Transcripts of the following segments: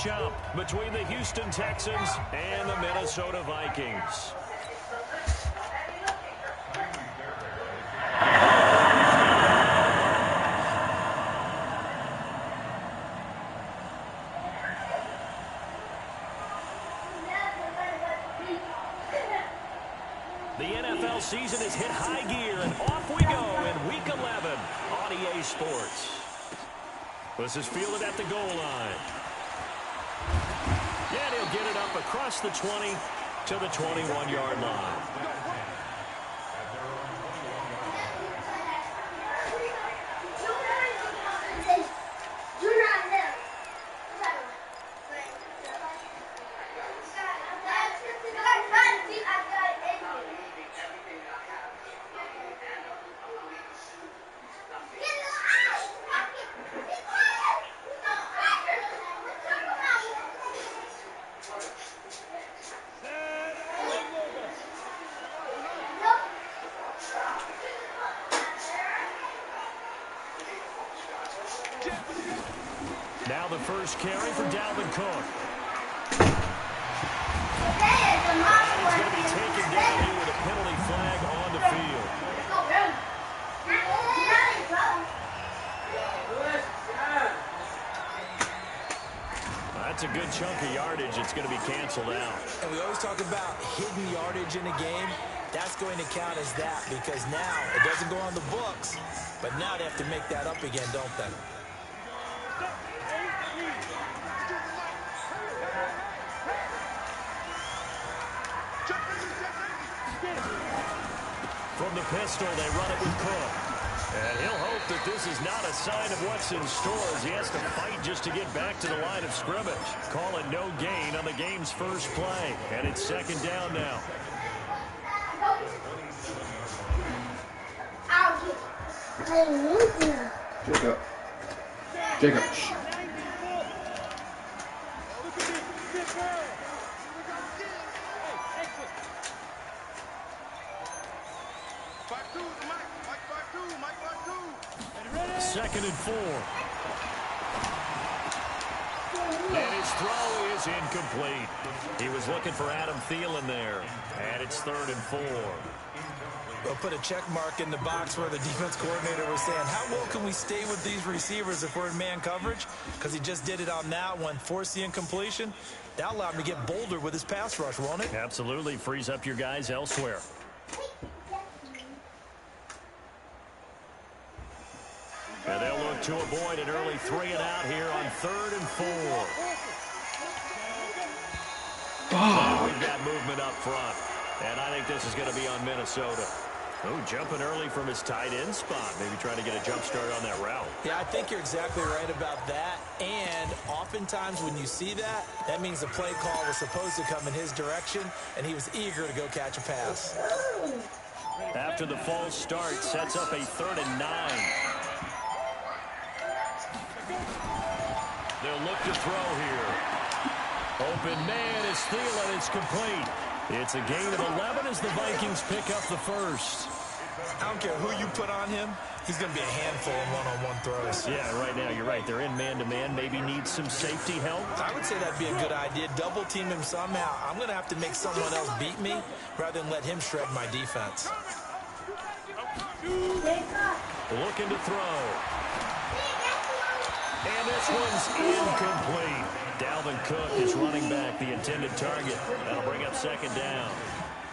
matchup between the Houston Texans and the Minnesota Vikings. The NFL season has hit high gear, and off we go in Week 11 on EA Sports. This is fielded at the goal line. And he'll get it up across the 20 to the 21-yard line. Now the first carry for Dalvin Cook. He's going to be taken down here with a penalty flag on the field. That's a good chunk of yardage. It's going to be canceled out. And we always talk about hidden yardage in a game. That's going to count as that because now it doesn't go on the books, but now they have to make that up again, don't they? From the pistol, they run it with Cook. And he'll hope that this is not a sign of what's in store as he has to fight just to get back to the line of scrimmage. Call it no gain on the game's first play. And it's second down now. Jacob. Second and 4. And his throw is incomplete. He was looking for Adam Thielen there. And it's 3rd and 4. We'll put a check mark in the box where the defense coordinator was saying, how well can we stay with these receivers if we're in man coverage? Because he just did it on that one, forced the incompletion. That allowed him to get bolder with his pass rush, won't it? Absolutely. Frees up your guys elsewhere. And they'll look to avoid an early 3 and out here on 3rd and 4. Oh. We've got movement up front. And I think this is going to be on Minnesota. Oh, jumping early from his tight end spot. Maybe trying to get a jump start on that route. Yeah, I think you're exactly right about that. And oftentimes when you see that, that means the play call was supposed to come in his direction, and he was eager to go catch a pass. After the false start, sets up a 3rd and 9. They'll look to throw here. Open man is Thielen. It's complete. It's a gain of 11 as the Vikings pick up the first. I don't care who you put on him. He's going to be a handful of one-on-one throws. Yeah, right now you're right. They're in man-to-man. Maybe need some safety help. I would say that'd be a good idea. Double team him somehow. I'm going to have to make someone else beat me rather than let him shred my defense. Looking to throw. And this one's incomplete. Dalvin Cook is running back the intended target. That'll bring up second down.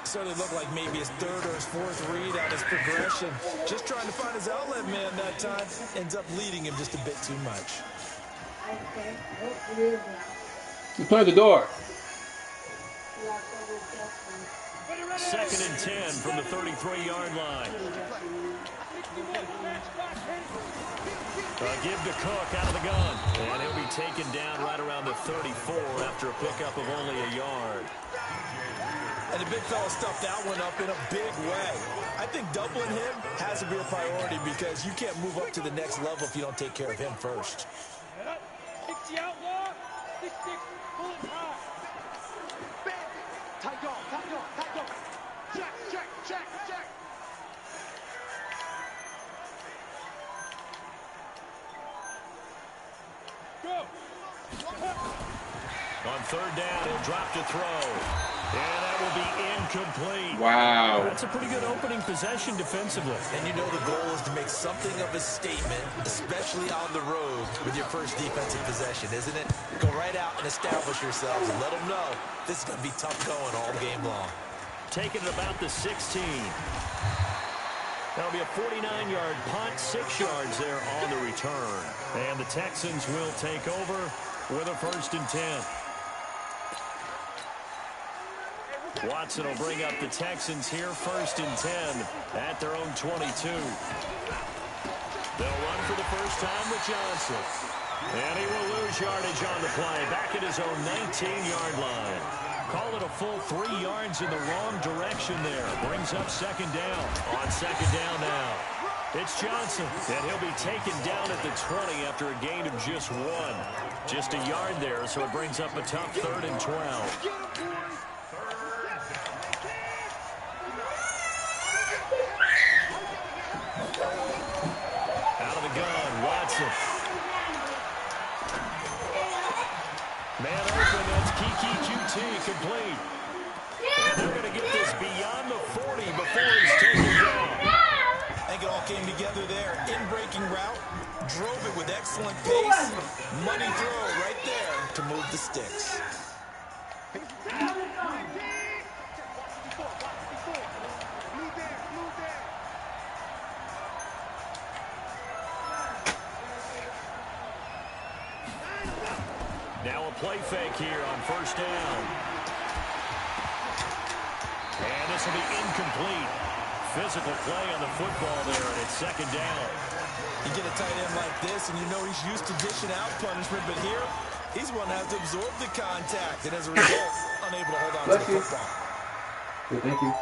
Certainly looked like maybe his 3rd or his 4th read on his progression. Just trying to find his outlet man that time. Ends up leading him just a bit too much. He's playing the door. 2nd and 10 from the 33-yard line. Give to Cook out of the gun. And he'll be taken down right around the 34 after a pickup of only a yard. And the big fella stuffed that one up in a big way. I think doubling him has to be a priority because you can't move up to the next level if you don't take care of him first. On third down, he'll drop to throw. And that will be incomplete. Wow. That's a pretty good opening possession defensively. And you know the goal is to make something of a statement, especially on the road with your first defensive possession, isn't it? Go right out and establish yourselves and let them know this is going to be tough going all game long. Taking it about the 16. That'll be a 49-yard punt, 6 yards there on the return. And the Texans will take over with a 1st and 10. Watson will bring up the Texans here, 1st and 10 at their own 22. They'll run for the first time with Johnson. And he will lose yardage on the play, back at his own 19-yard line. Call it a full 3 yards in the wrong direction there. Brings up 2nd down. On 2nd down now, it's Johnson. And he'll be taken down at the 20 after a gain of just 1. Just a yard there, so it brings up a tough 3rd and 12. Watson. Man open, that's Kiki QT complete. And they're going to get this beyond the 40 before he's taken down. I think it all came together there. In-breaking route, drove it with excellent pace. Money throw right there to move the sticks. Now a play fake here on 1st down. And this will be incomplete. Physical play on the football there, and it's 2nd down. You get a tight end like this, and you know he's used to dishing out punishment, but here, he's one that has to absorb the contact, and as a result, unable to hold on to the football. Good, thank you.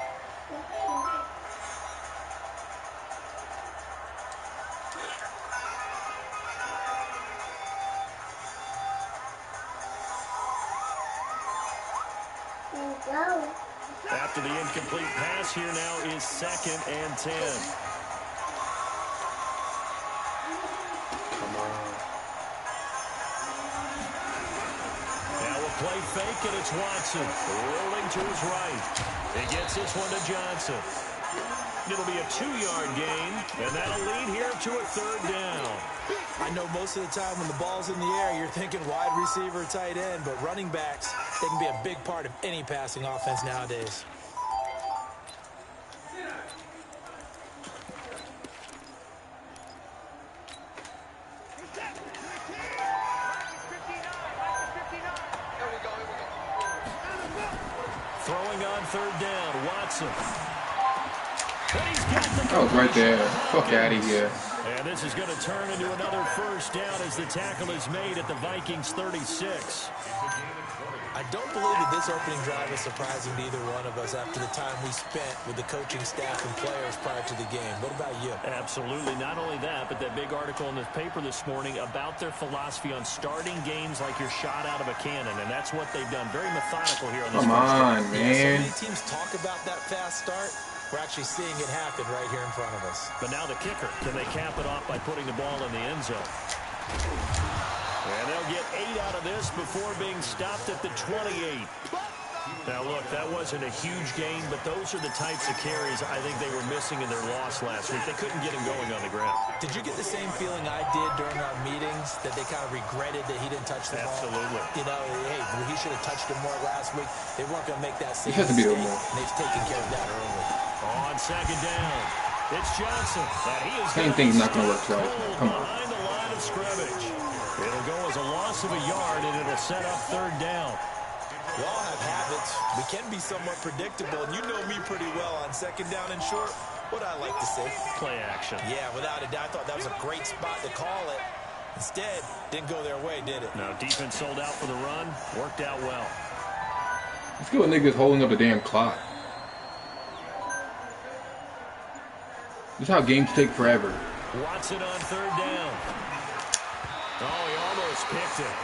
After the incomplete pass, here now is 2nd and 10. Come on. Now a play fake, and it's Watson rolling to his right. He gets this one to Johnson. It'll be a 2-yard gain, and that'll lead here to a 3rd down. I know most of the time when the ball's in the air, you're thinking wide receiver, tight end, but running backs, they can be a big part of any passing offense nowadays. Throwing on 3rd down, Watson. I was right there. Fuck out of here. And this is going to turn into another 1st down as the tackle is made at the Vikings 36. I don't believe that this opening drive is surprising to either one of us after the time we spent with the coaching staff and players prior to the game. What about you? Absolutely. Not only that, but that big article in the paper this morning about their philosophy on starting games like you're shot out of a cannon, and that's what they've done. Very methodical here on this. Come on, man. So many teams talk about that fast start. We're actually seeing it happen right here in front of us. But now the kicker. Can they cap it off by putting the ball in the end zone? And they'll get 8 out of this before being stopped at the 28. Now, look, that wasn't a huge gain, but those are the types of carries I think they were missing in their loss last week. They couldn't get him going on the ground. Did you get the same feeling I did during our meetings, that they kind of regretted that he didn't touch the ball? Absolutely. You know, hey, he should have touched it more last week. They weren't going to make that same He has to be mistake, there more. and they've taken care of that early. On 2nd down, it's Johnson. Same thing's not going to work, so come on. Behind the line of scrimmage. It'll go as a loss of a yard, and it'll set up 3rd down. We all have habits. We can be somewhat predictable, and you know me pretty well on 2nd down and short. What I like to see. Play action. Yeah, without a doubt. I thought that was a great spot to call it. Instead, didn't go their way, did it? No, defense sold out for the run. Worked out well. Let's go with niggas holding up the damn clock. This is how games take forever. Watson on 3rd down. Oh, he almost picked it.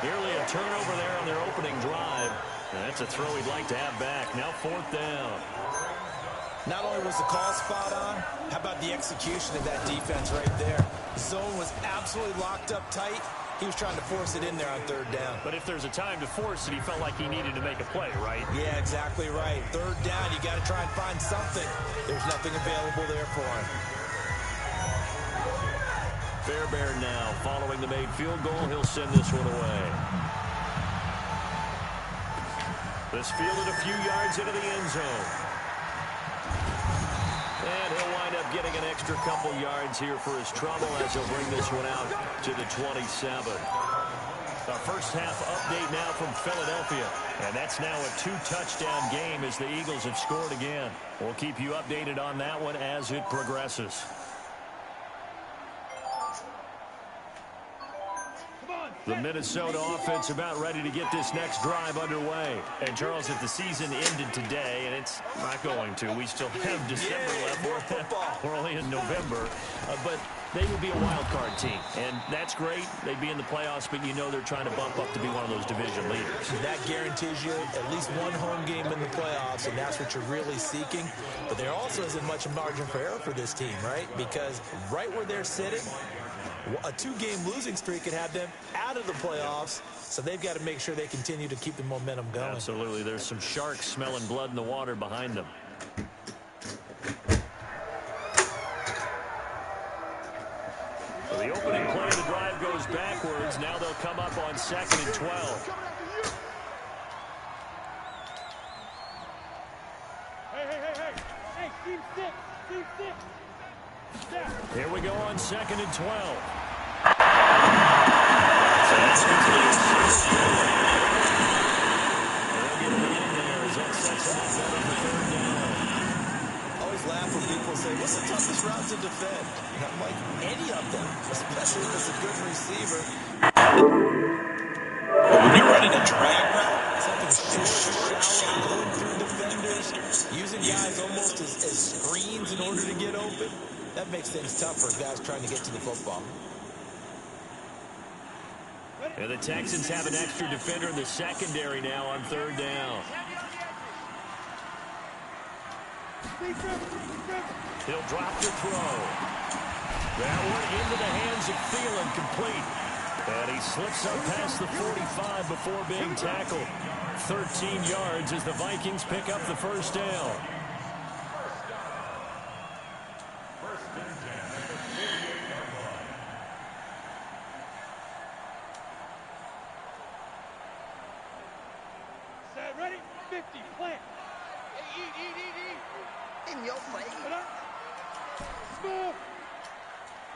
Nearly a turnover there on their opening drive. And that's a throw he'd like to have back. Now 4th down. Not only was the call spot on, how about the execution of that defense right there? Zone was absolutely locked up tight, He was trying to force it in there on third down. But if there's a time to force it, he felt like he needed to make a play, right? Yeah, exactly right. Third down, you got to try and find something. There's nothing available there for him. Fairbairn now following the made field goal. He'll send this one away. This fielded a few yards into the end zone. And he'll wind up getting an extra couple yards here for his trouble as he'll bring this one out to the 27. A first half update now from Philadelphia. And that's now a 2-touchdown game as the Eagles have scored again. We'll keep you updated on that one as it progresses. The Minnesota offense about ready to get this next drive underway. And, Charles, if the season ended today, and it's not going to, we still have December left. We're only in November. But they would be a wild card team. And that's great. They'd be in the playoffs, but you know they're trying to bump up to be one of those division leaders. That guarantees you at least one home game in the playoffs, and that's what you're really seeking. But there also isn't much margin for error for this team, right? Because right where they're sitting, a 2-game losing streak could have them out of the playoffs, so they've got to make sure they continue to keep the momentum going. Absolutely. There's some sharks smelling blood in the water behind them. So the opening play of the drive goes backwards. Now they'll come up on 2nd and 12. Hey, team six. Here we go on 2nd and 12. Always laugh when people say, what's the toughest route to defend? And I'm like, any of them, especially if it's a good receiver. When you're running a drag route, Something short, going through defenders, using guys almost as screens in order to get open. That makes things tough for guys trying to get to the football. And the Texans have an extra defender in the secondary now on 3rd down. He'll drop the throw. That one into the hands of Thielen, complete. And he slips up past the 45 before being tackled. 13 yards as the Vikings pick up the first down. Ready? 50, plant. Hey, eat. In your face. Smooth.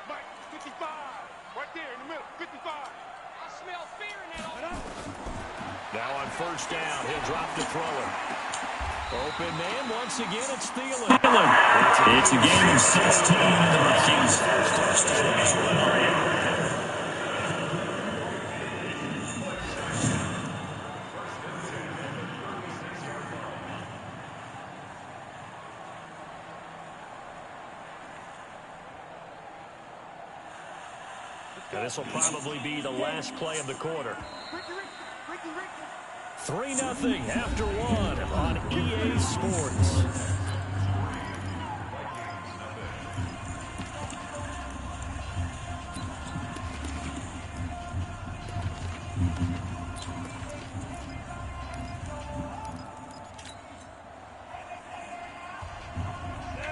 Mike, 55. Right there in the middle, 55. I smell fear in that. Now on 1st down, he'll drop to throw it. Open man, once again, it's Thielen. it's a game of 16, and the Vikings first down. And this will probably be the last play of the quarter. 3-0 after 1 on EA Sports.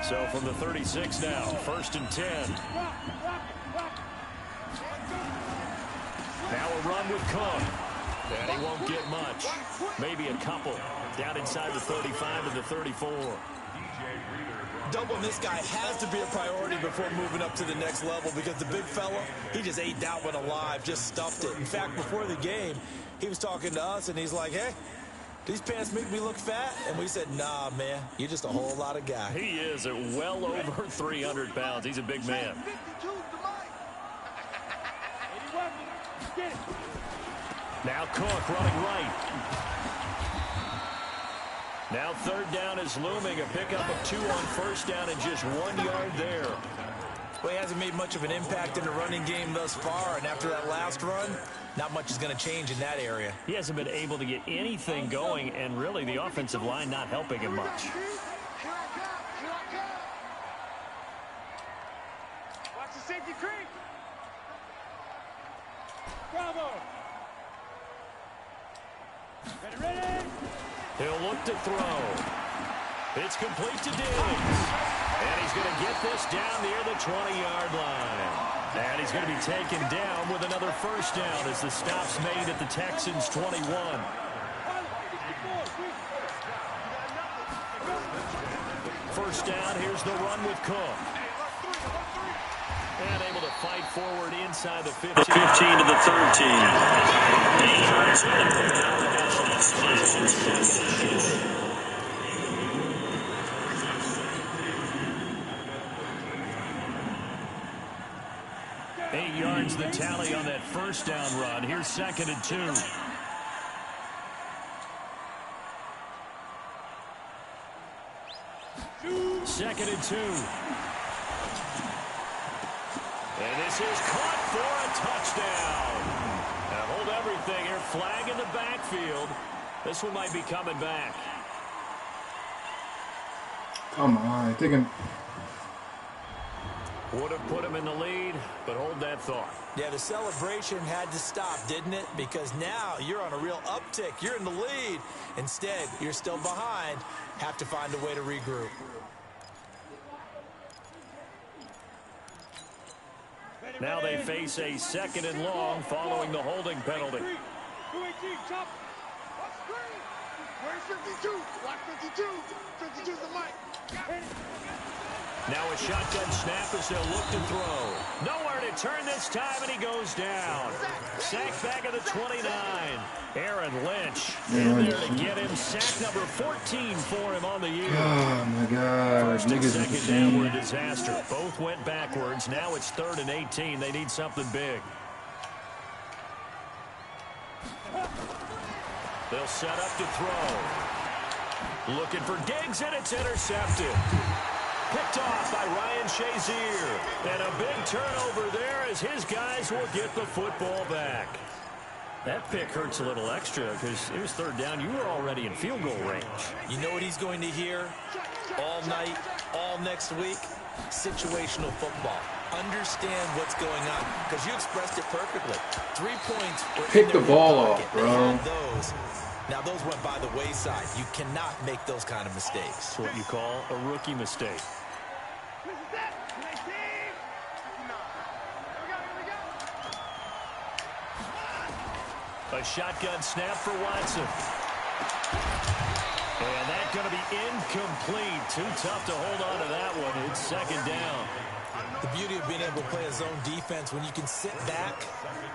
So from the 36 now, 1st and 10. Now a run with Cook. And he won't get much. Maybe a couple. Down inside the 35 to the 34. Doubling this guy has to be a priority before moving up to the next level because the big fella, he just ate that one alive, just stuffed it. In fact, before the game, he was talking to us, and he's like, hey, these pants make me look fat? And we said, nah, man, you're just a whole lot of guy. He is at well over 300 pounds. He's a big man. Now Cook running right. Now 3rd down is looming. A pickup of 2 on 1st down and just 1 yard there. Well, he hasn't made much of an impact in the running game thus far, and after that last run, not much is going to change in that area. He hasn't been able to get anything going, and really the offensive line not helping him much. Watch the safety creep. He'll look to throw. It's complete to Diggs. And he's going to get this down near the 20-yard line. And he's going to be taken down with another first down as the stop's made at the Texans' 21. First down, here's the run with Cook. And able to fight forward inside the 15. The 15 to the 13. 8 yards. 8 yards the tally on that first down run. Here's 2nd and 2. Second and 2. And this is caught for a touchdown. Now hold everything here. Flag in the backfield. This one might be coming back. Come on, taking. Would have put him in the lead, but hold that thought. Yeah, the celebration had to stop, didn't it? Because now you're on a real uptick. You're in the lead. Instead, you're still behind. Have to find a way to regroup. Now they face a 2nd and long following the holding penalty. Where's 52? Watch 52. 52's the mic. Now a shotgun snap as they'll look to throw. Nowhere to turn this time, and he goes down. Sack back at the 29. Aaron Lynch in there to get him. Sack number 14 for him on the year. Oh, my God. First and Niggas second down were a disaster. Both went backwards. Now it's 3rd and 18. They need something big. They'll set up to throw. Looking for Diggs, and it's intercepted. Picked off by Ryan Shazier. And a big turnover there as his guys will get the football back. That pick hurts a little extra because it was 3rd down. You were already in field goal range. You know what he's going to hear all night, all next week? Situational football. Understand what's going on because you expressed it perfectly. 3 points were Pick in the their ball pocket. off, They bro. had those. Now, those went by the wayside. You cannot make those kind of mistakes. It's what you call a rookie mistake. A shotgun snap for Watson. And that's going to be incomplete. Too tough to hold on to that one. It's 2nd down. The beauty of being able to play a zone defense when you can sit back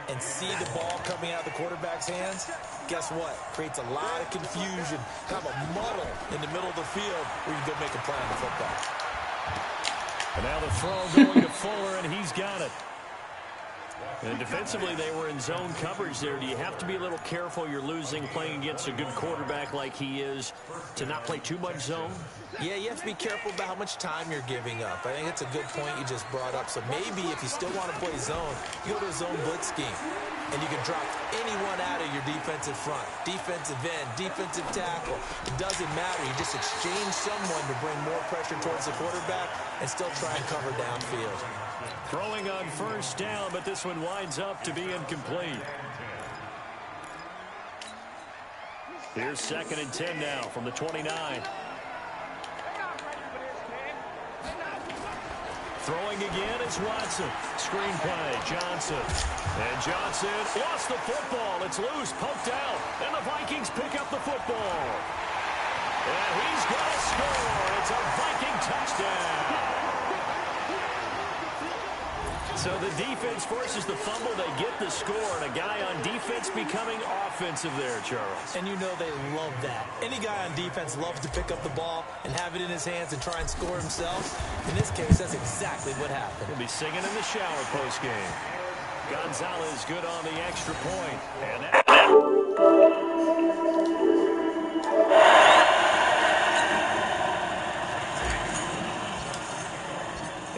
and see the ball coming out of the quarterback's hands, guess what? Creates a lot of confusion, kind of a muddle in the middle of the field where you can go make a play on the football. And now the throw going to Fuller, and he's got it. And defensively, they were in zone coverage there. Do you have to be a little careful? You're losing playing against a good quarterback like he is to not play too much zone? Yeah, you have to be careful about how much time you're giving up. I think that's a good point you just brought up. So maybe if you still want to play zone, you go to a zone blitz scheme. And you can drop anyone out of your defensive front. Defensive end, defensive tackle. It doesn't matter. You just exchange someone to bring more pressure towards the quarterback and still try and cover downfield. Throwing on first down, but this one winds up to be incomplete. Here's 2nd and 10 now from the 29. Throwing again is Watson. Screen play, Johnson. And Johnson lost the football. It's loose, poked out. And the Vikings pick up the football. And he's going to score. It's a Viking touchdown. So the defense forces the fumble. They get the score. And a guy on defense becoming offensive there, Charles. And you know they love that. Any guy on defense loves to pick up the ball and have it in his hands and try and score himself. In this case, that's exactly what happened. He'll be singing in the shower postgame. Gonzalez good on the extra point. And that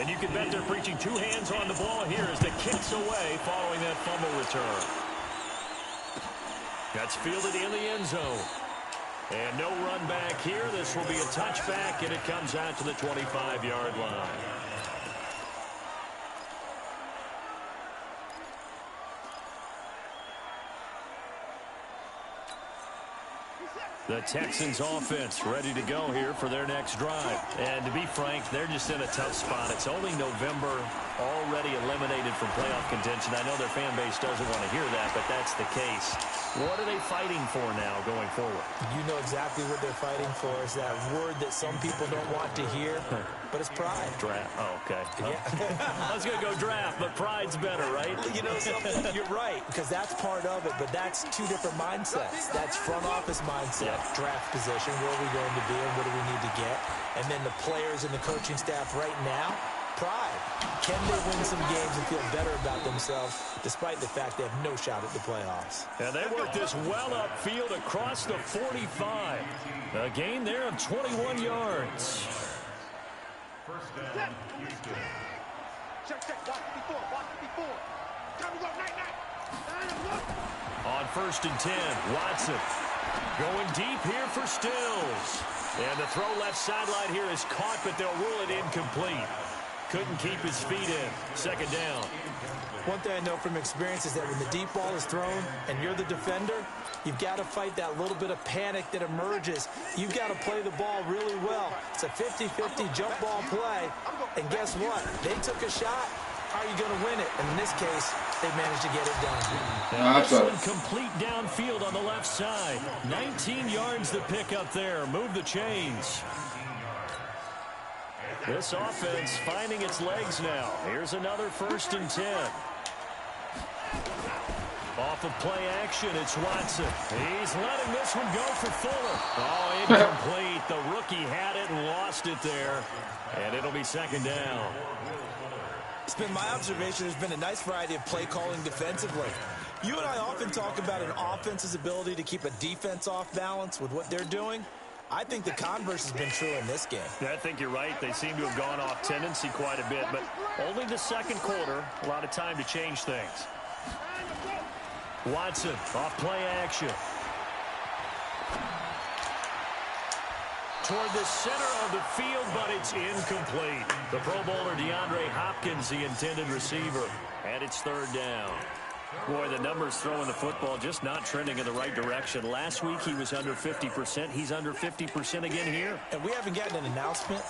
And you can bet they're preaching 2 hands on the ball here as the kick's away following that fumble return. That's fielded in the end zone. And no run back here. This will be a touchback, and it comes out to the 25-yard line. The Texans offense ready to go here for their next drive. And to be frank, they're just in a tough spot. It's only November, already eliminated from playoff contention. I know their fan base doesn't want to hear that, but that's the case. What are they fighting for now going forward? You know exactly what they're fighting for. Is that word that some people don't want to hear, but it's pride. Draft. Oh, okay. Yeah. I was going to go draft, but pride's better, right? You know something? You're right, because that's part of it, but that's two different mindsets. That's front office mindset, draft position, where are we going to be and what do we need to get? And then the players and the coaching staff right now, pride. Can they win some games and feel better about themselves despite the fact they have no shot at the playoffs? And they work this well upfield across the 45. A gain there of 21 yards. On 1st and 10, Watson going deep here for Stills. And the throw left sideline here is caught, but they'll rule it incomplete. Couldn't keep his feet in. 2nd down. One thing I know from experience is that when the deep ball is thrown and you're the defender, you've got to fight that little bit of panic that emerges. You've got to play the ball really well. It's a 50-50 jump ball play. And guess what? They took a shot. How are you going to win it? And in this case, they managed to get it done. Now this one complete downfield on the left side. 19 yards to pick up there. Move the chains. This offense finding its legs now. Here's another 1st and 10. Off of play action, it's Watson. He's letting this one go for Fuller. Oh, incomplete. The rookie had it and lost it there. And it'll be 2nd down. It's been my observation there's been a nice variety of play calling defensively. You and I often talk about an offense's ability to keep a defense off balance with what they're doing. I think the converse has been true in this game. I think you're right. They seem to have gone off tendency quite a bit, but only the 2nd quarter. A lot of time to change things. Watson off play action. Toward the center of the field, but it's incomplete. The Pro Bowler DeAndre Hopkins, the intended receiver, and it's 3rd down. Boy, the numbers throwing the football just not trending in the right direction. Last week he was under 50%. He's under 50% again here. And we haven't gotten an announcement,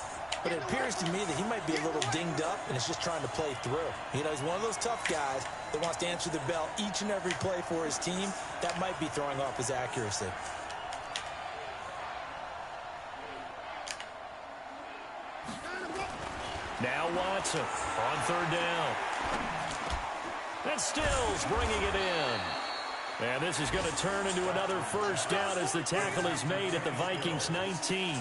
but it appears to me that he might be a little dinged up and is just trying to play through. You know, he's one of those tough guys that wants to answer the bell each and every play for his team. That might be throwing off his accuracy. Now Watson on 3rd down. And Stills bringing it in. And this is going to turn into another 1st down as the tackle is made at the Vikings 19.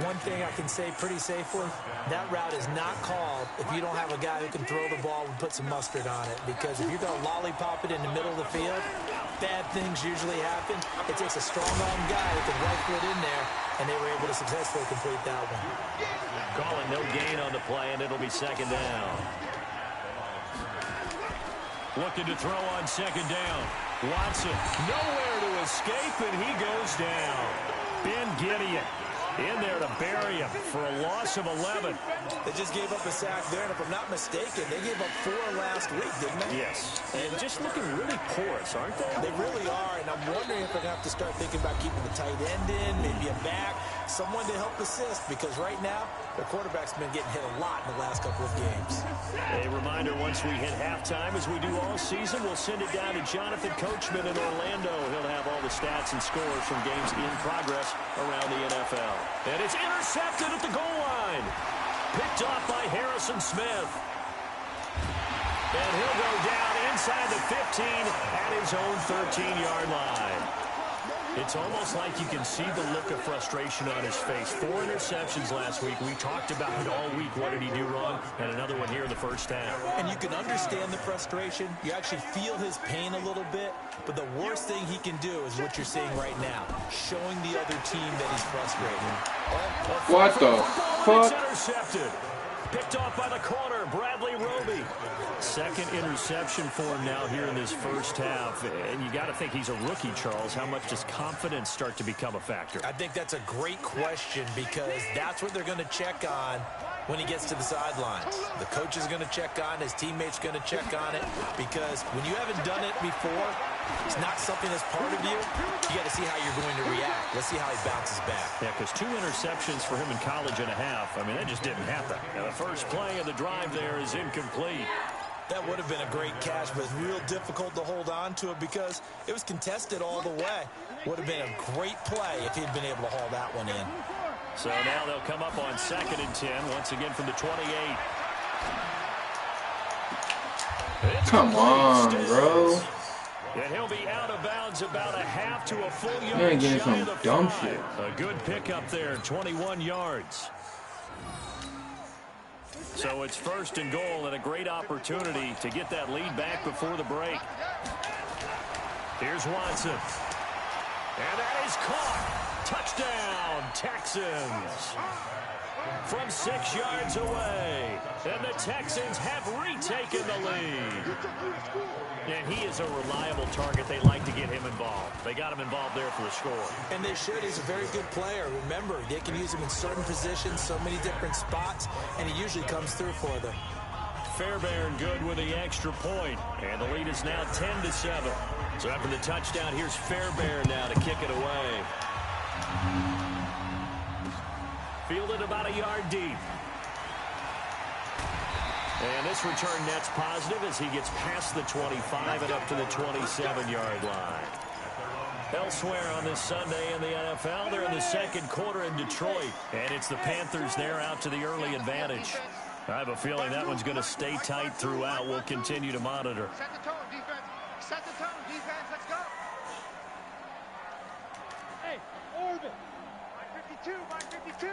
One thing I can say pretty safely, that route is not called if you don't have a guy who can throw the ball and put some mustard on it. Because if you're going to lollipop it in the middle of the field, bad things usually happen. It takes a strong-arm guy who can rifle it in there, and they were able to successfully complete that one. Calling no gain on the play, and it'll be 2nd down. Looking to throw on 2nd down. Watson nowhere to escape, and he goes down. Ben Gideon in there to bury him for a loss of 11. They just gave up a sack there, and if I'm not mistaken, they gave up 4 last week, didn't they? Yes, and just looking really porous, aren't they? They really are, and I'm wondering if they're going to have to start thinking about keeping the tight end in, maybe a back, someone to help assist, because right now, the quarterback's been getting hit a lot in the last couple of games. A reminder, once we hit halftime, as we do all season, we'll send it down to Jonathan Coachman in Orlando. He'll have all the stats and scores from games in progress around the NFL. And it's intercepted at the goal line. Picked off by Harrison Smith. And he'll go down inside the 15 at his own 13-yard line. It's almost like you can see the look of frustration on his face. 4 interceptions last week. We talked about it all week. What did he do wrong? And another one here in the 1st half. And you can understand the frustration. You actually feel his pain a little bit. But the worst thing he can do is what you're seeing right now, showing the other team that he's frustrated. What the fuck? It's intercepted. Picked off by the corner, Bradley Roby. 2nd interception for him now here in this 1st half. And you got to think he's a rookie, Charles. How much does confidence start to become a factor? I think that's a great question because that's what they're going to check on when he gets to the sidelines. The coach is going to check on, his teammates going to check on it, because when you haven't done it before, It's not something that's part of you. You got to see how you're going to react. Let's see how he bounces back. Yeah, because 2 interceptions for him in college and a half. I mean, that just didn't happen. And the first play of the drive there is incomplete. That would have been a great catch, but it's real difficult to hold on to it because it was contested all the way. Would have been a great play if he'd been able to haul that one in. So now they'll come up on 2nd and 10, once again from the 28. Come on, bro. And he'll be out of bounds about a half to a full yard. Man, getting shy some of the dumb 5. shit. A good pickup there, 21 yards. So it's 1st and goal and a great opportunity to get that lead back before the break. Here's Watson. And that is caught. Touchdown, Texans. From 6 yards away. And the Texans have retaken the lead. And he is a reliable target. They like to get him involved. They got him involved there for the score. And they should. He's a very good player. Remember, they can use him in certain positions, so many different spots, and he usually comes through for them. Fairbairn good with the extra point. And the lead is now 10-7. So after the touchdown, here's Fairbairn now to kick it away. Fielded about a yard deep. And this return net's positive as he gets past the 25 and up to the 27-yard line. Elsewhere on this Sunday in the NFL, they're in the 2nd quarter in Detroit. And it's the Panthers there out to the early advantage. I have a feeling that one's going to stay tight throughout. We'll continue to monitor. Set the tone, defense. Set the tone, defense. Let's go. Hey, orbit. Line 52.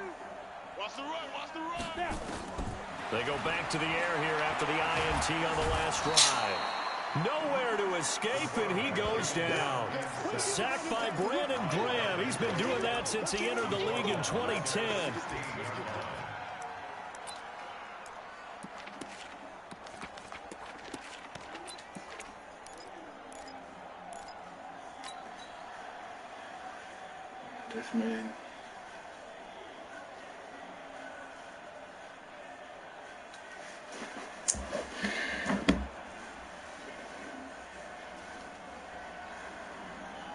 Watch the run. Watch the run. Yeah. They go back to the air here after the INT on the last drive. Nowhere to escape, and he goes down. Sacked by Brandon Graham. He's been doing that since he entered the league in 2010. This man.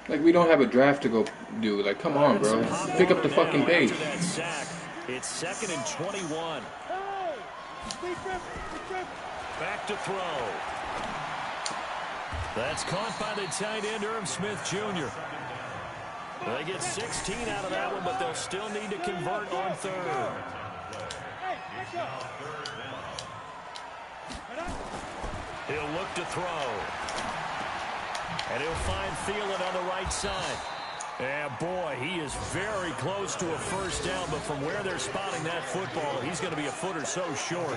Like, we don't have a draft to go do. Like, come on, bro. Pick up the fucking pace. It's 2nd and 21. Back to throw. That's caught by the tight end, Irv Smith Jr. They get 16 out of that one, but they'll still need to convert on 3rd. He'll look to throw. And he'll find Thielen on the right side. And boy, he is very close to a first down, but from where they're spotting that football, he's going to be a foot or so short.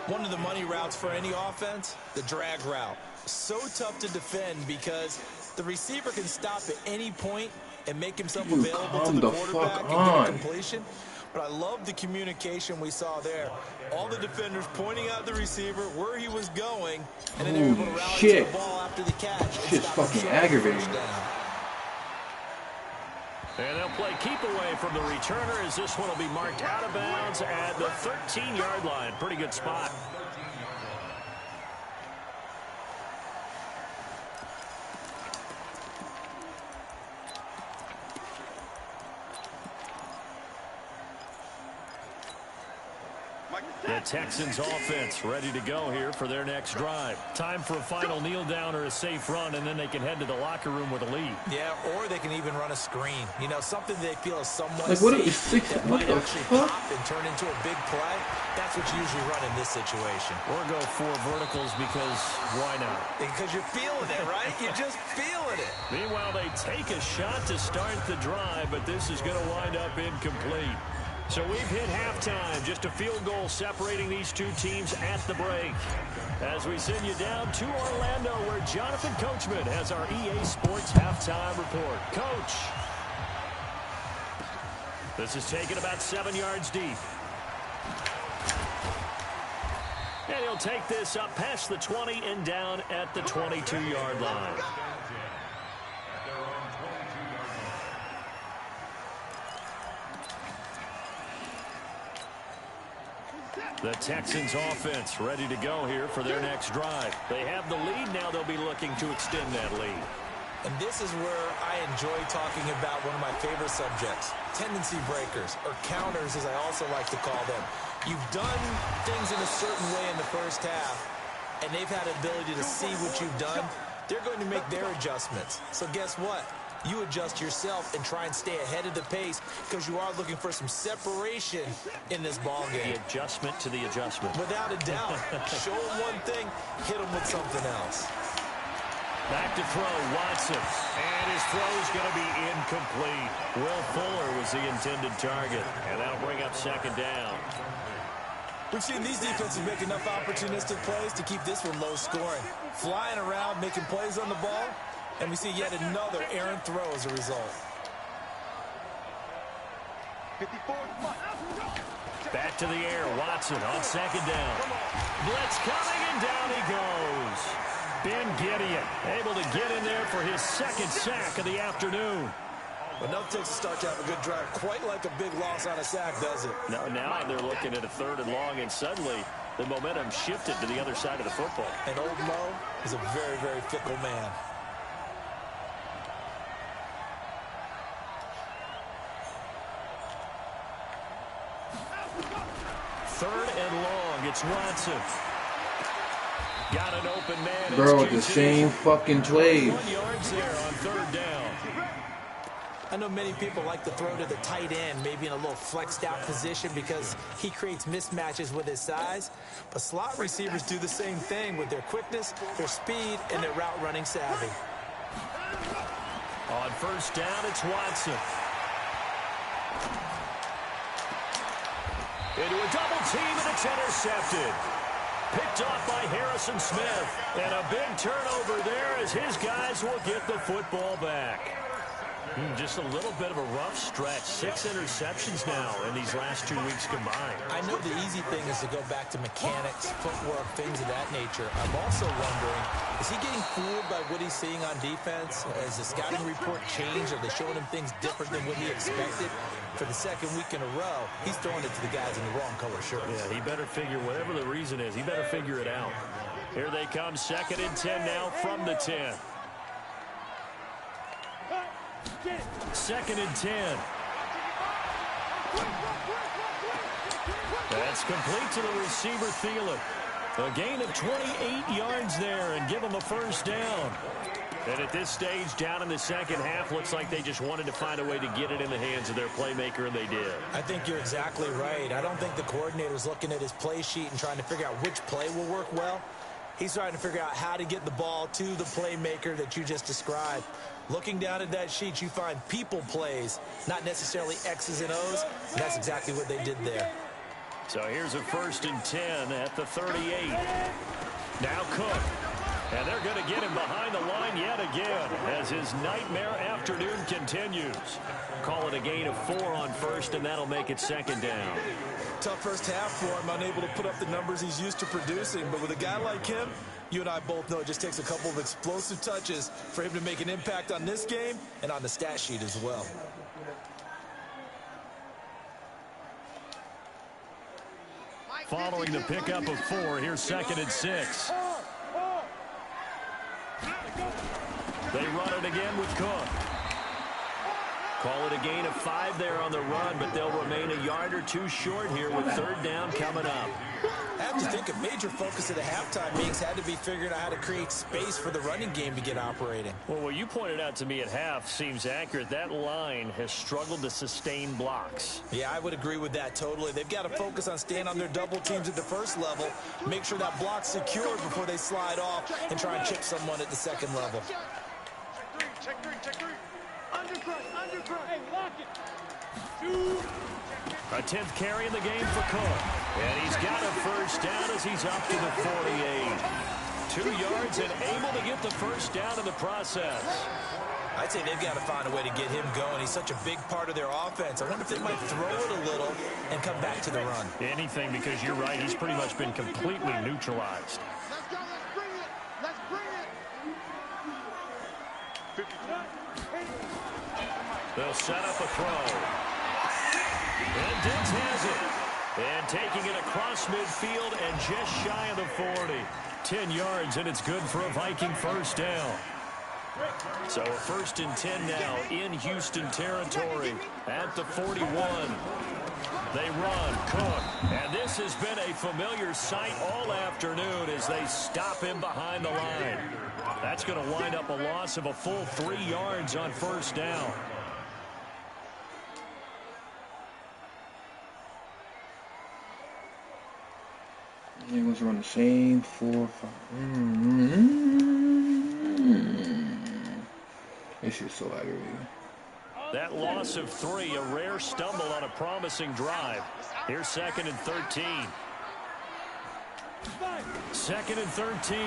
One of the money routes for any offense, the drag route. So tough to defend because the receiver can stop at any point and make himself available to the quarterback and get a completion. But I love the communication we saw there. All the defenders pointing out the receiver where he was going, and then they were able to rally to the ball after the catch. Shit's fucking aggravating. And they'll play keep away from the returner as this one will be marked out of bounds at the 13-yard line. Pretty good spot. The Texans offense ready to go here for their next drive. Time for a final kneel down or a safe run, and then they can head to the locker room with a lead. Yeah, or they can even run a screen. You know, something they feel is somewhat like, what safe is six? that What might the actually fuck? pop and turn into a big play. That's what you usually run in this situation. Or go 4 verticals because why not? Because you're feeling it, right? You're just feeling it. Meanwhile, they take a shot to start the drive, but this is going to wind up incomplete. So we've hit halftime, just a field goal separating these two teams at the break. As we send you down to Orlando, where Jonathan Coachman has our EA Sports halftime report. Coach. This is taken about 7 yards deep. And he'll take this up past the 20 and down at the 22-yard line. The Texans offense ready to go here for their next drive. They have the lead. Now they'll be looking to extend that lead. And this is where I enjoy talking about one of my favorite subjects, tendency breakers, or counters as I also like to call them. You've done things in a certain way in the first half, and they've had the ability to see what you've done. They're going to make their adjustments. So guess what? You adjust yourself and try and stay ahead of the pace because you are looking for some separation in this ball game. The adjustment to the adjustment. Without a doubt. Show them one thing, hit them with something else. Back to throw, Watson. And his throw is going to be incomplete. Will Fuller was the intended target. And that'll bring up second down. We've seen these defenses make enough opportunistic plays to keep this one low scoring. Flying around, making plays on the ball. And we see yet another errant throw as a result. 54. Back to the air, Watson on second down. Blitz coming, and down he goes. Ben Gideon able to get in there for his second sack of the afternoon. But no takes to start to have a good drive. Quite like a big loss on a sack, does it? No, now they're looking at a 3rd and long, and suddenly the momentum shifted to the other side of the football. And old Mo is a very, very fickle man. 3rd and long. It's Watson. Got an open man. Bro, the same fucking plays. 1 yards there on 3rd down. I know many people like to throw to the tight end, maybe in a little flexed out position because he creates mismatches with his size. But slot receivers do the same thing with their quickness, their speed, and their route running savvy. On 1st down, it's Watson. Into a double team, and it's intercepted. Picked off by Harrison Smith. And a big turnover there as his guys will get the football back. Just a little bit of a rough stretch. 6 interceptions now in these last 2 weeks combined. I know the easy thing is to go back to mechanics, footwork, things of that nature. I'm also wondering, is he getting fooled by what he's seeing on defense? Has the scouting report changed? Are they showing him things different than what he expected? For the 2nd week in a row, he's throwing it to the guys in the wrong color shirts. Yeah, he better figure, whatever the reason is, he better figure it out. Here they come, 2nd and 10 now from the 10. 2nd and 10. That's complete to the receiver, Thielen. A gain of 28 yards there and give him a 1st down. And at this stage, down in the 2nd half, looks like they just wanted to find a way to get it in the hands of their playmaker, and they did. I think you're exactly right. I don't think the coordinator's looking at his play sheet and trying to figure out which play will work well. He's trying to figure out how to get the ball to the playmaker that you just described. Looking down at that sheet, you find people plays, not necessarily X's and O's. And that's exactly what they did there. So here's a 1st and 10 at the 38. Now Cook. And they're going to get him behind the line yet again as his nightmare afternoon continues. Call it a gain of 4 on 1st, and that'll make it 2nd down. Tough first half for him, unable to put up the numbers he's used to producing. But with a guy like him, you and I both know it just takes a couple of explosive touches for him to make an impact on this game and on the stat sheet as well. Following the pickup of 4, here's 2nd and 6. They run it again with Cook. Call it a gain of 5 there on the run, but they'll remain a yard or 2 short here with 3rd down coming up. I have to think a major focus of the halftime meetings had to be figuring out how to create space for the running game to get operating. Well, what you pointed out to me at half seems accurate. That line has struggled to sustain blocks. Yeah, I would agree with that totally. They've got to focus on staying on their double teams at the first level, make sure that block's secured before they slide off and try and chip someone at the 2nd level. Check three. Undercut. Hey, lock it. Shoot. A 10th carry in the game for Cook. And he's got a 1st down as he's up to the 48. 2 yards and able to get the 1st down in the process. I'd say they've got to find a way to get him going. He's such a big part of their offense. I wonder if they might throw it a little and come back to the run. Anything, because you're right. He's pretty much been completely neutralized. Let's go. Let's bring it. They'll set up a throw. And Diggs has it. And taking it across midfield and just shy of the 40. 10 yards, and it's good for a Viking first down. So a 1st and 10 now in Houston territory at the 41. They run, Cook, and this has been a familiar sight all afternoon as they stop him behind the line. That's going to wind up a loss of a full 3 yards on first down. He was running the same 4-5. This is so aggravating. That loss of 3, a rare stumble on a promising drive. Here's 2nd and 13. 2nd and 13.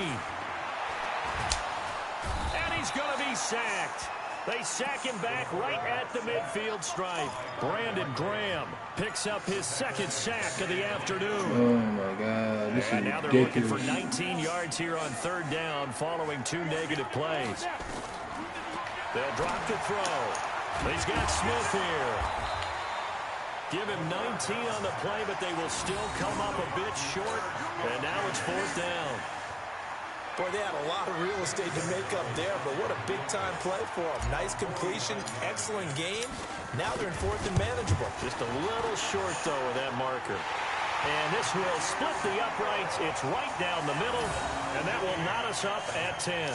And he's going to be sacked. They sack him back right at the midfield stripe. Brandon Graham picks up his 2nd sack of the afternoon. Oh, my God. This and is now they're ridiculous. looking for 19 yards here on 3rd down following 2 negative plays. They'll drop the throw. He's got Smith here. Give him 19 on the play, but they will still come up a bit short. And now it's 4th down. Boy, they had a lot of real estate to make up there, but what a big-time play for them. Nice completion, excellent game. Now they're in 4th and manageable. Just a little short, though, with that marker. And this will split the uprights. It's right down the middle, and that will knot us up at 10.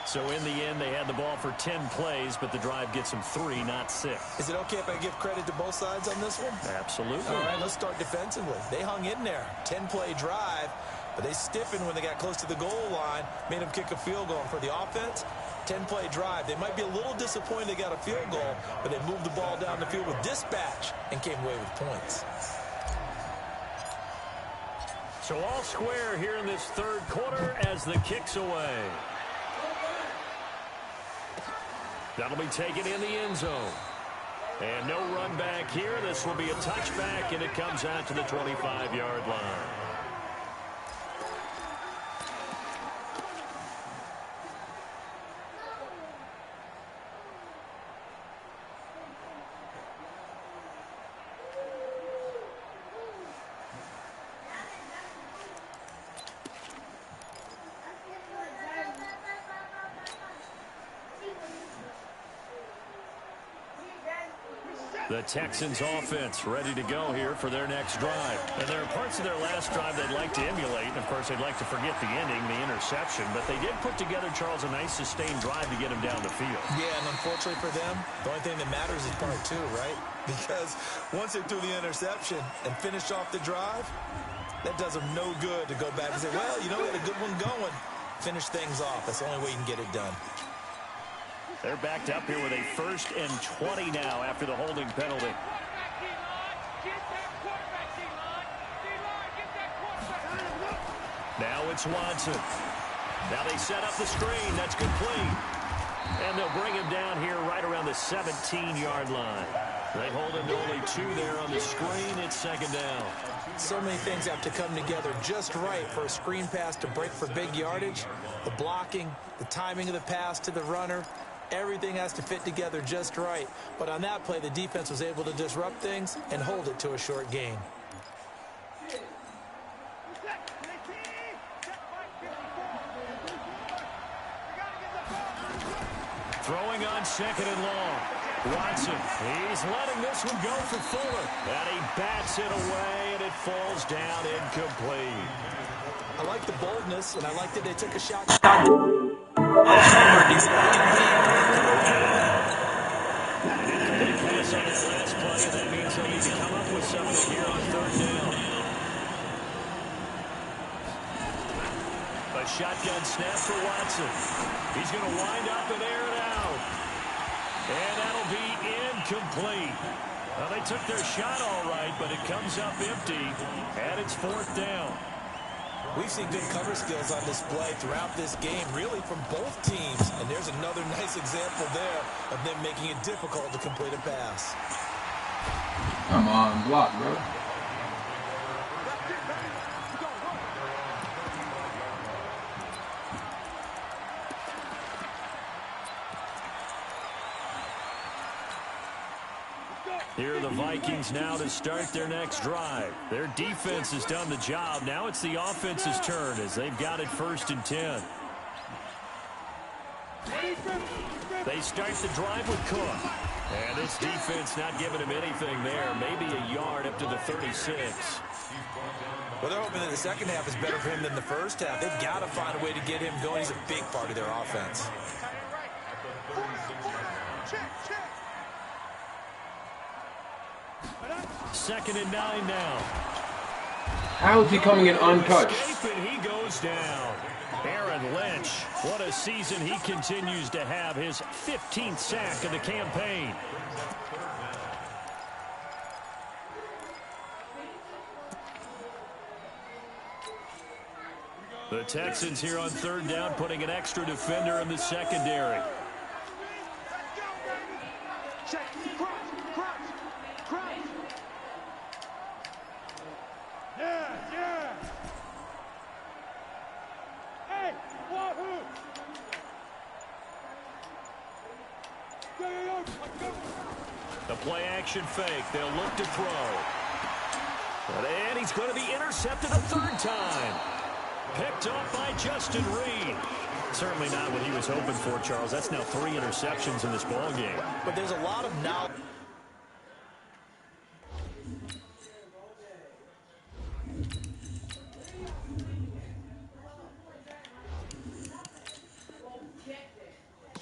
So in the end, they had the ball for 10 plays, but the drive gets them 3, not 6. Is it okay if I give credit to both sides on this one? Absolutely. All right, let's start defensively. They hung in there. 10-play drive, but they stiffened when they got close to the goal line, made them kick a field goal. And for the offense, 10-play drive. They might be a little disappointed they got a field goal, but they moved the ball down the field with dispatch and came away with points. So all square here in this 3rd quarter as the kick's away. That'll be taken in the end zone. And no run back here. This will be a touchback, and it comes out to the 25-yard line. The Texans offense ready to go here for their next drive. And there are parts of their last drive they'd like to emulate. And, of course, they'd like to forget the ending, the interception. But they did put together, Charles, a nice sustained drive to get him down the field. Yeah, and unfortunately for them, the only thing that matters is part 2, right? Because once they threw the interception and finished off the drive, that does them no good to go back and say, well, you know, we had a good one going. Finish things off. That's the only way you can get it done. They're backed up here with a 1st and 20 now after the holding penalty. Now it's Watson. Now they set up the screen. That's complete. And they'll bring him down here right around the 17-yard line. They hold him to only 2 there on the screen. It's 2nd down. So many things have to come together just right for a screen pass to break for big yardage. The blocking, the timing of the pass to the runner, everything has to fit together just right. But on that play, the defense was able to disrupt things and hold it to a short gain. Throwing on 2nd and long. Watson, he's letting this one go for Fuller. And he bats it away, and it falls down incomplete. I like the boldness, and I like that they took a shot. Pass on his last play, and that means he'll need to come up with something here on 3rd down. A shotgun snap for Watson. He's going to wind up and air it out. And that'll be incomplete. Well, they took their shot all right, but it comes up empty, and it's 4th down. We've seen good cover skills on display throughout this game, really from both teams. And there's another nice example there of them making it difficult to complete a pass. Come on, block, bro. Here are the Vikings now to start their next drive. Their defense has done the job. Now it's the offense's turn as they've got it 1st and 10. They start the drive with Cook. And this defense not giving him anything there. Maybe a yard up to the 36. Well, they're hoping that the second half is better for him than the first half. They've got to find a way to get him going. He's a big part of their offense. Second and 9 now. How is he coming in untouched? And he goes down. Aaron Lynch, what a season he continues to have. His 15th sack of the campaign. The Texans here on 3rd down, putting an extra defender in the secondary. The play action fake. They'll look to throw. And he's going to be intercepted a 3rd time. Picked up by Justin Reed. Certainly not what he was hoping for, Charles. That's now 3 interceptions in this ball game. But there's a lot of knowledge.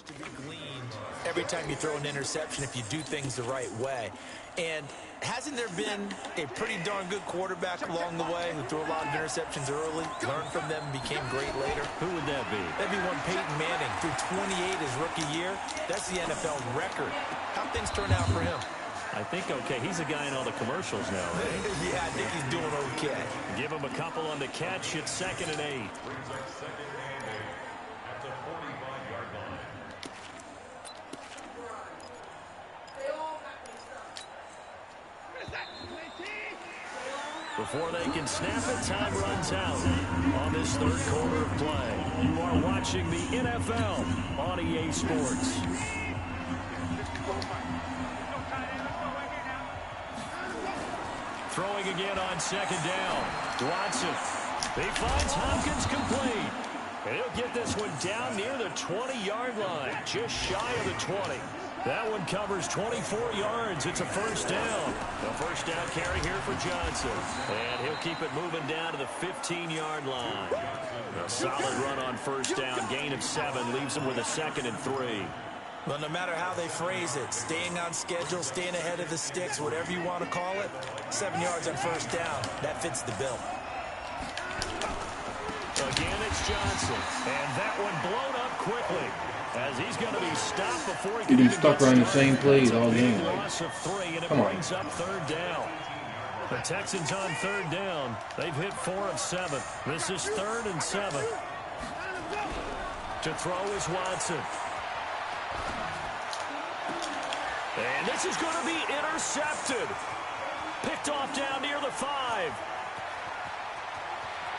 To be gleaned every time you throw an interception if you do things the right way. And hasn't there been a pretty darn good quarterback along the way who threw a lot of interceptions early, learned from them, and became great later? Who would that be? That'd be one Peyton Manning. Threw 28 his rookie year. That's the NFL record. How things turn out for him? I think okay. He's a guy in all the commercials now, right? Yeah, I think he's doing okay. Give him a couple on the catch. It's 2nd and 8. Before they can snap it, time runs out on this 3rd quarter of play. You are watching the NFL on EA Sports. Throwing again on 2nd down. Watson. He finds Hopkins complete. And he'll get this one down near the 20-yard line, just shy of the 20. That one covers 24 yards. It's a 1st down. The 1st down carry here for Johnson. And he'll keep it moving down to the 15-yard line. A solid run on 1st down. Gain of 7 leaves him with a 2nd and 3. Well, no matter how they phrase it, staying on schedule, staying ahead of the sticks, whatever you want to call it, 7 yards on 1st down, that fits the bill. Again, it's Johnson. And that one blown up quickly. As he's going to be stopped before he can He's been stuck running the same plays all game. Loss of 3, and it brings up 3rd down. The Texans on 3rd down. They've hit 4 of 7. This is 3rd and 7. To throw is Watson. And this is going to be intercepted. Picked off down near the 5.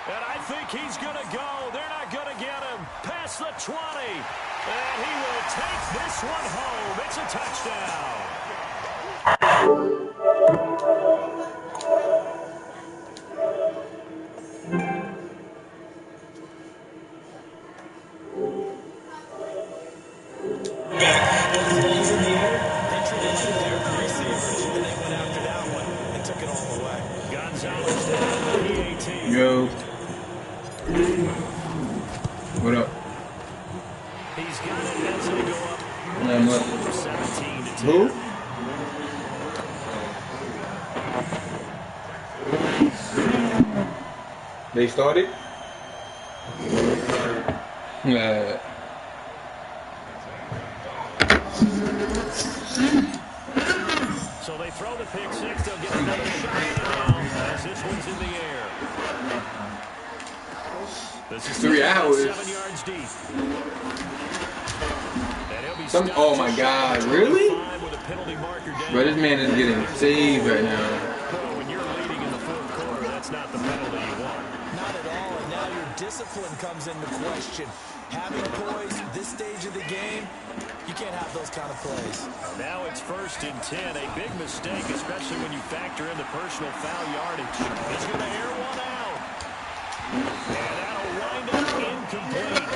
And I think he's going to go. They're not going to get him past the 20. And he will take this one home. It's a touchdown. He's in the air. They traditionally there for receivers. And they went after that one and took it all the way. Gonzalez down to the 18. Yo. What up? He's got it as they go up. What? 17 to 10. Who? They started? So they throw the pick 6. They'll get another shot at it now as this one's in the air. This is 3 hours. 7 yards deep. Oh my God, really? Bro, this man is getting saved right now. When you're leading in the 4th quarter, that's not the penalty you want. Not at all, and now your discipline comes into question. having poise, this stage of the game, you can't have those kind of plays. Now it's 1st and 10. A big mistake, especially when you factor in the personal foul yardage. He's going to air one out. And that'll wind up incomplete.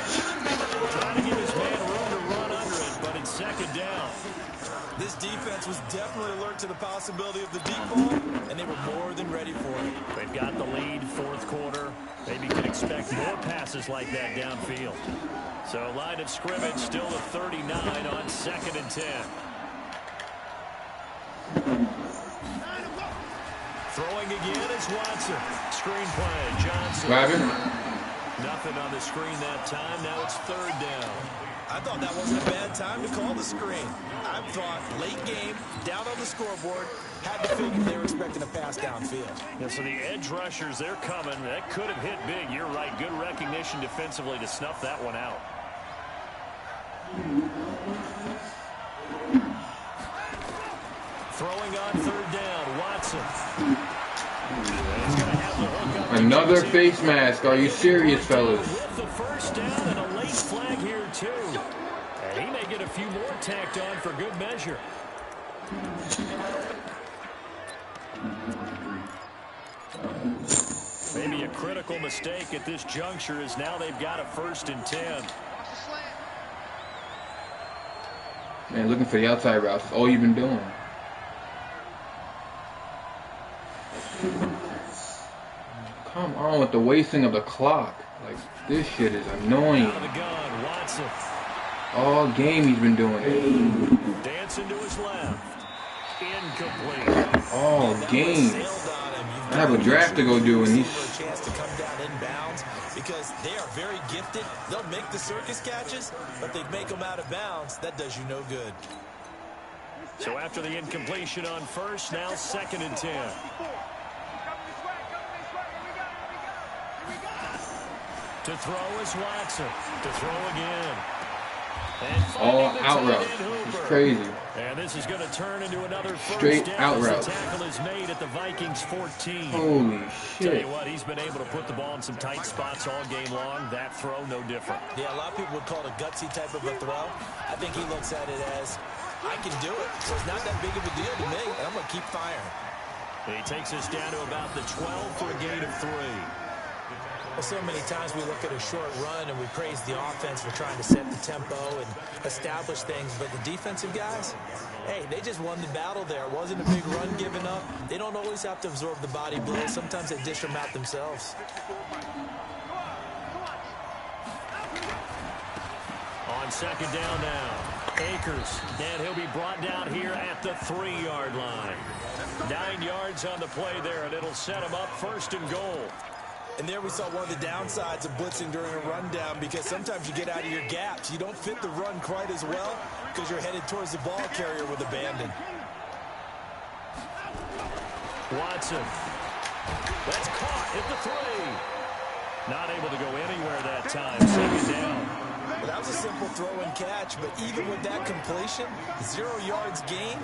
Trying to give his man room to run under it, but it's 2nd down. This defense was definitely alert to the possibility of the deep ball, and they were more than ready for it. They've got the lead, 4th quarter. Maybe you can expect more passes like that downfield. So line of scrimmage still to 39 on 2nd and 10. Throwing again is Watson. Screen play, Johnson. Nothing on the screen that time. Now it's 3rd down. I thought that wasn't a bad time to call the screen. I thought late game, down on the scoreboard, had to figure they were expecting a pass downfield. Yeah, so the edge rushers, they're coming. That could have hit big. You're right. Good recognition defensively to snuff that one out. Throwing on 3rd down, Watson. Another face mask. Are you serious, fellas? With the 1st down and a late flag here, too. And he may get a few more tacked on for good measure. Maybe a critical mistake at this juncture is now they've got a 1st and 10. Man, looking for the outside routes. That's all you've been doing. Come on with the wasting of the clock. Like, this shit is annoying. Out of the gun, Watson. All game he's been doing it. Dancing to his left. Incomplete. All game. I have a draft to go do, and he's a chance to come down inbounds because they are very gifted. They'll make the circus catches, but they make them out of bounds. That does you no good. So after the incompletion on 1st, now 2nd and 10. To throw is Watson. To throw again. And all out route. It's crazy. And this is going to turn into another straight out route. The tackle is made at the Vikings 14. Holy shit. Tell you what, he's been able to put the ball in some tight spots all game long. That throw, no different. Yeah, a lot of people would call it a gutsy type of a throw. I think he looks at it as, I can do it, so it's not that big of a deal to me, and I'm going to keep firing. And he takes us down to about the 12 for a gain of 3. Well, so many times we look at a short run and we praise the offense for trying to set the tempo and establish things, but the defensive guys, hey, they just won the battle there. It wasn't a big run given up. They don't always have to absorb the body blows. Sometimes they dish them out themselves. On 2nd down now, Akers, and he'll be brought down here at the 3-yard line. 9 yards on the play there, and it'll set him up 1st and goal. And there we saw one of the downsides of blitzing during a rundown, because sometimes you get out of your gaps. You don't fit the run quite as well because you're headed towards the ball carrier with abandon. Watson. That's caught at the 3. Not able to go anywhere that time. 2nd down. Well, that was a simple throw and catch, but even with that completion, 0 yards gained,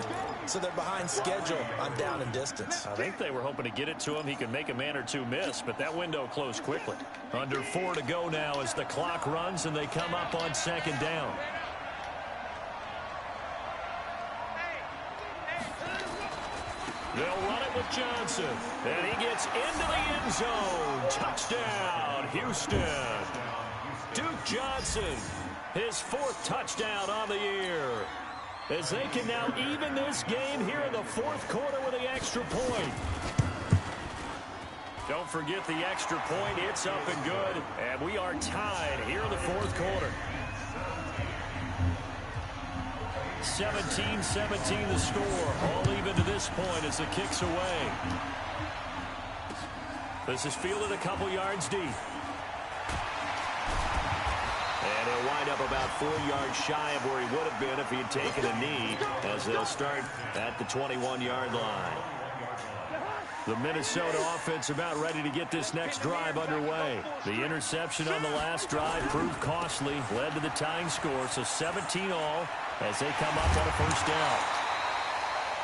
so they're behind schedule on down and distance. I think they were hoping to get it to him. He could make a man or two miss, but that window closed quickly. Under 4 to go now as the clock runs and they come up on 2nd down. They'll run it with Johnson, and he gets into the end zone. Touchdown, Houston. Duke Johnson, his 4th touchdown on the year, as they can now even this game here in the 4th quarter with the extra point. Don't forget the extra point. It's up and good, and we are tied here in the 4th quarter. 17-17 the score, all even to this point as the kick's away. This is fielded a couple yards deep. And he'll wind up about 4 yards shy of where he would have been if he had taken a knee, as they'll start at the 21-yard line. The Minnesota offense about ready to get this next drive underway. The interception on the last drive proved costly, led to the tying score, so 17 all as they come up on a 1st down.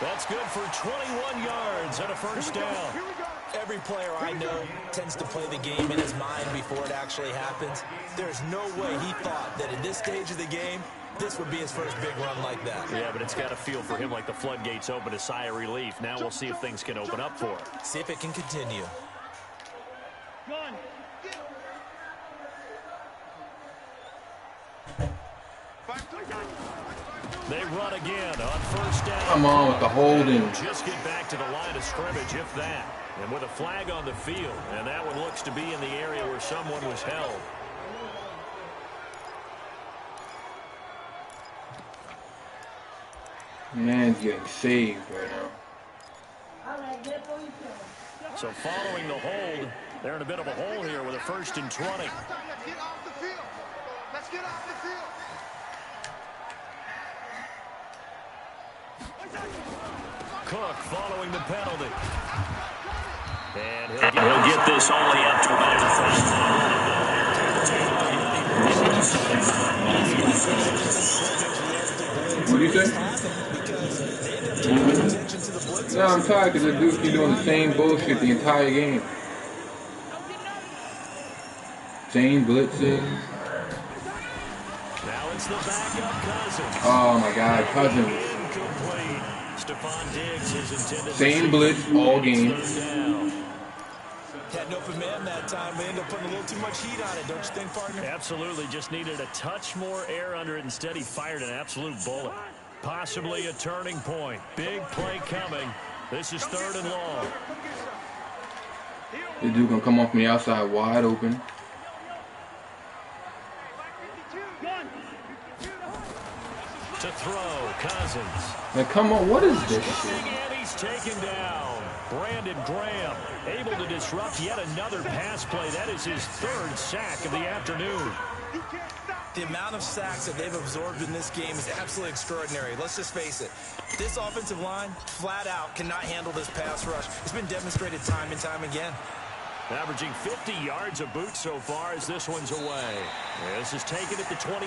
That's good for 21 yards and a first down. Every player I know tends to play the game in his mind before it actually happens. There's no way he thought that at this stage of the game, this would be his first big run like that. Yeah, but it's got to feel for him like the floodgates open, a sigh of relief. Now we'll see if things can open up for him. See if it can continue. They run again on first down. Come on with the holding. Just get back to the line of scrimmage, if that. And with a flag on the field, and that one looks to be in the area where someone was held. Man's getting saved right now. So following the hold, they're in a bit of a hole here with a 1st and 20. Let's get off the field. Let's get off the field. Cook following the penalty. And He'll get this only up to about the first. What do you say? No, I'm tired because the dude keep doing the same bullshit the entire game. Same blitzing. now it's the backup Cousins. Oh my God, Cousins. Incomplete. Stephon Diggs is intended. Same blitz all game. Had an open man that time, but ended up putting a little too much heat on it, don't you think, partner? Absolutely, just needed a touch more air under it. Instead, he fired an absolute bullet. Possibly a turning point. Big play coming. This is 3rd and long. This dude gonna come off from the outside wide open. To throw, Cousins. Now come on, what is this shit? And he's taken down. Brandon Graham able to disrupt yet another pass play. That is his 3rd sack of the afternoon. The amount of sacks that they've absorbed in this game is absolutely extraordinary. Let's just face it. This offensive line, flat out, cannot handle this pass rush. It's been demonstrated time and time again. Averaging 50 yards a boot so far as this one's away. This is taken at the 23.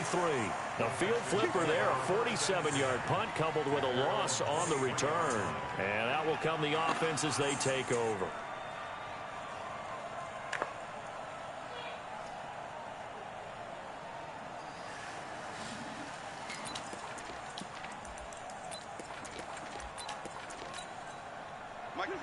The field flipper there, a 47-yard punt coupled with a loss on the return. And out will come the offense as they take over.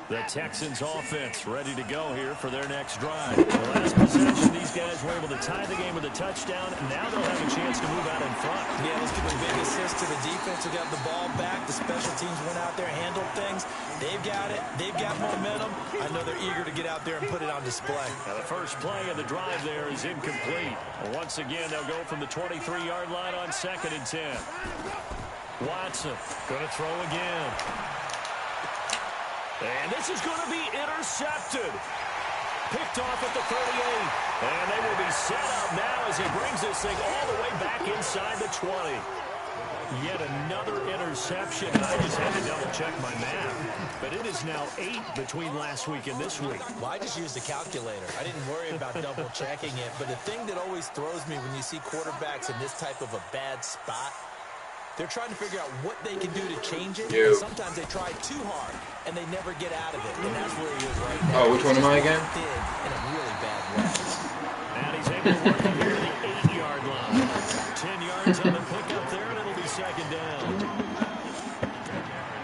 The Texans offense ready to go here for their next drive. The last possession, these guys were able to tie the game with a touchdown, and now they'll have a chance to move out in front. Yeah, let's give a big assist to the defense who got the ball back. The special teams went out there, handled things. They've got it. They've got momentum. I know they're eager to get out there and put it on display. Now the first play of the drive there is incomplete. And once again, they'll go from the 23-yard line on 2nd and 10. Watson going to throw again. And this is going to be intercepted. Picked off at the 38. And they will be set up now as he brings this thing all the way back inside the 20. Yet another interception. I just had to double-check my math. But it is now 8 between last week and this week. Well, I just used a calculator. I didn't worry about double-checking it. But the thing that always throws me when you see quarterbacks in this type of a bad spot, they're trying to figure out what they can do to change it. And sometimes they try too hard, and they never get out of it. And that's where he is right now. Oh, which one am I again? In a really bad way. And he's able to work it here to the 8-yard line. 10 yards on the pickup there, and it'll be 2nd down.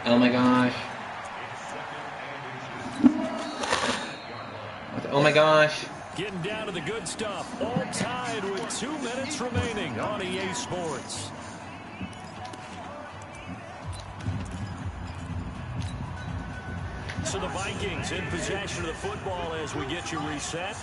Oh my gosh. Oh my gosh. Getting down to the good stuff. All tied with 2 minutes remaining on EA Sports. So the Vikings in possession of the football as we get you reset.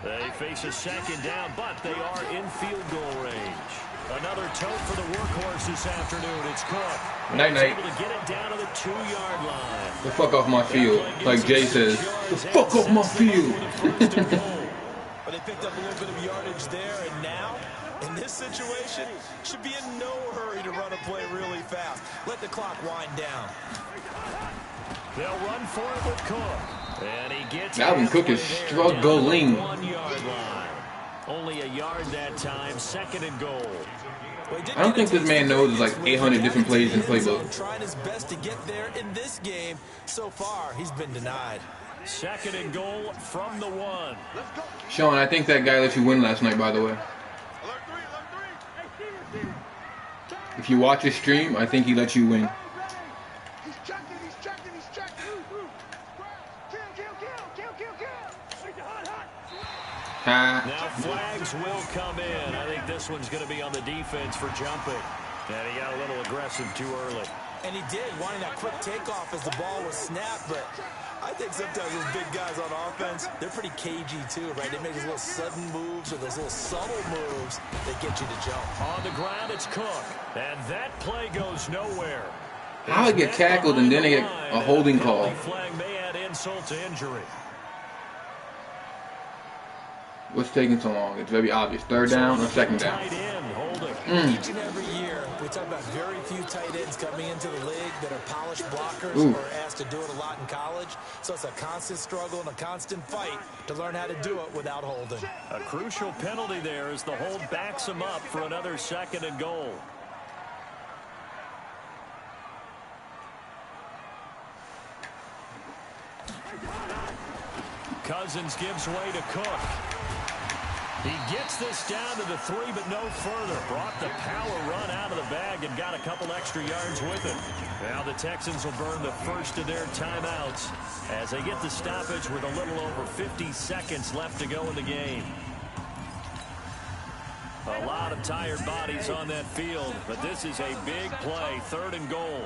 They face a 2nd down, but they are in field goal range. Another tote for the workhorse this afternoon. It's Cook. Night-night. Able to get it down to the 2-yard line. The fuck off my field, like Jay says. The fuck off my field. But they picked up a little bit of yardage there, and now, in this situation, should be in no hurry to run a play really fast. Let the clock wind down. They'll run for it with Cook. And he gets Dalvin Cook is struggling. 1-yard line. Only a yard that time. 2nd and goal. I don't think this man knows like 800 different plays in playbook. Trying his best to get there in this game. So far, he's been denied. 2nd and goal from the 1. Sean, I think that guy let you win last night, by the way. If you watch his stream, I think he let you win. He's checking. Now flags will come in. I think this one's going to be on the defense for jumping. And he got a little aggressive too early. And he did, wanting that quick takeoff as the ball was snapped. But I think sometimes those big guys on offense, they're pretty cagey too, right? They make those little sudden moves or those little subtle moves that get you to jump. On the ground, it's Cook. And that play goes nowhere. How I get tackled and then I get a holding call? Flag may add insult to injury. What's taking so long? It's very obvious. 3rd down or 2nd down? Each and every year, we talk about very few tight ends coming into the league that are polished blockers or asked to do it a lot in college. So it's a constant struggle and a constant fight to learn how to do it without holding. A crucial penalty there as the hold backs him up for another 2nd and goal. Cousins gives way to Cook. He gets this down to the 3, but no further. Brought the power run out of the bag and got a couple extra yards with it. Now the Texans will burn the first of their timeouts as they get the stoppage with a little over 50 seconds left to go in the game. A lot of tired bodies on that field, but this is a big play. 3rd and goal.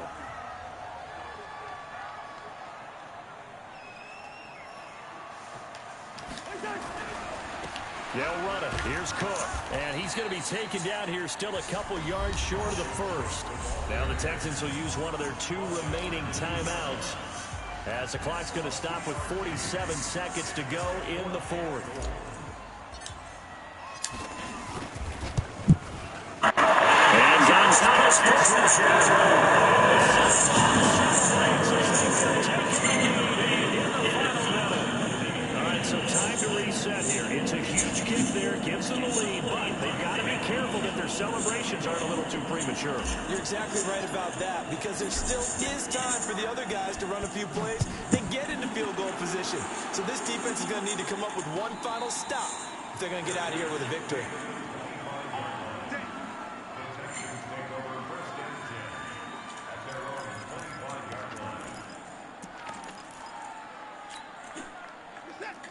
They'll run it. Here's Cook. And he's going to be taken down here still a couple yards short of the first. Now the Texans will use one of their 2 remaining timeouts as the clock's going to stop with 47 seconds to go in the 4th. And Gonzalez So time to reset here. It's a huge kick there. Gives them the lead, but they've got to be careful that their celebrations aren't a little too premature. You're exactly right about that because there still is time for the other guys to run a few plays and get into field goal position. So this defense is going to need to come up with one final stop if they're going to get out of here with a victory.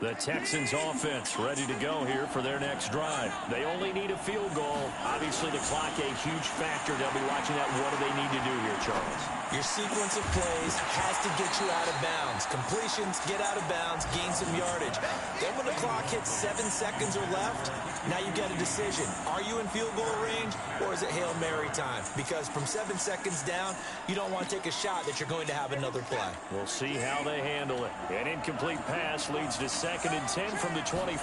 The Texans offense ready to go here for their next drive. They only need a field goal. Obviously, the clock a huge factor. They'll be watching that. What do they need to do here, Charles? Your sequence of plays has to get you out of bounds. Completions, get out of bounds, gain some yardage. Then when the clock hits 7 seconds or left, now you get a decision. Are you in field goal range or is it Hail Mary time? Because from 7 seconds down, you don't want to take a shot that you're going to have another play. We'll see how they handle it. An incomplete pass leads to 2nd and 10 from the 25.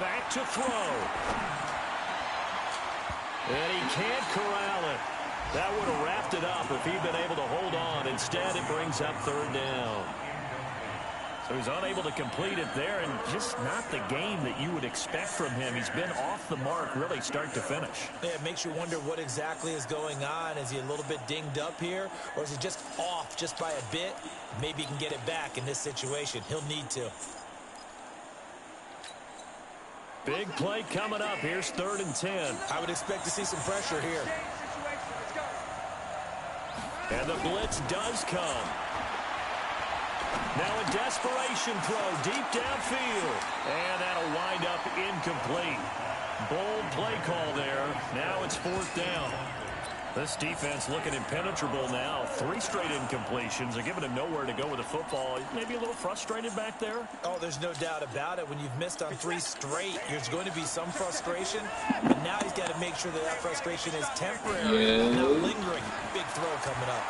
Back to throw. And he can't corral it. That would have wrapped it up if he'd been able to hold on. Instead, it brings up 3rd down. So he's unable to complete it there, and just not the game that you would expect from him. He's been off the mark really start to finish. Yeah, it makes you wonder what exactly is going on. Is he a little bit dinged up here, or is he just off just by a bit? Maybe he can get it back in this situation. He'll need to. Big play coming up. Here's 3rd and 10. I would expect to see some pressure here. And the blitz does come. Now a desperation throw deep downfield. And that'll wind up incomplete. Bold play call there. Now it's 4th down. This defense looking impenetrable now. 3 straight incompletions. They're giving him nowhere to go with the football. Maybe a little frustrated back there. Oh, there's no doubt about it. When you've missed on 3 straight, there's going to be some frustration. But now he's got to make sure that that frustration is temporary and not lingering. Big throw coming up.